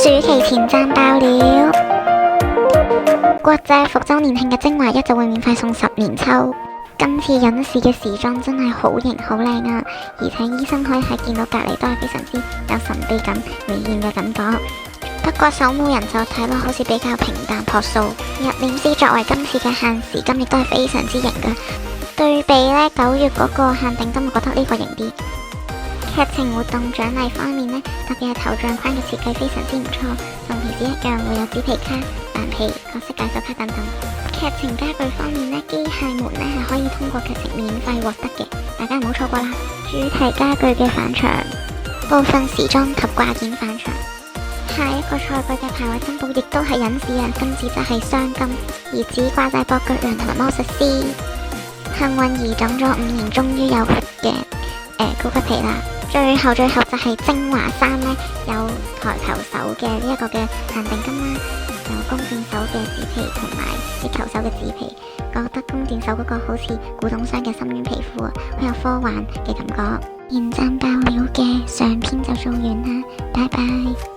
暑期前站爆料，國際復週年慶嘅精華一就會免費送10年抽。今次隱士嘅時裝真係好型好靚啊，而且醫生可以喺見到隔離都係非常之有神秘感、美豔嘅感覺。不過守護人就睇落好似比較平淡樸素。入殮師作為今次嘅限時金亦都係非常之型嘅，對比呢9月嗰個限定金，我覺得呢個型啲。劇情活動獎勵方面呢，特別係頭像框嘅設計非常之唔錯，同平時一樣會有紙皮卡、藍皮、角色介紹卡等等。劇情家具方面呢，機械門呢係可以通過劇情免費獲得嘅，大家唔好錯過啦。主題家具嘅返場，部分時裝及掛件返場。下一個賽季嘅排位珍寶亦都係隱士啊，今次就係雙金，兒子掛帶駁腳羊同埋魔術師。幸運兒等咗5年，終於有嘅高級皮啦。最後就係精華衫呢，有台球手嘅呢一個嘅限定金啦，有弓箭手嘅紙皮同埋啲球手嘅紙皮。覺得弓箭手嗰個好似古董商嘅深淵皮膚啊，好有科幻嘅感覺。現站爆料嘅上篇就做完啦，拜拜。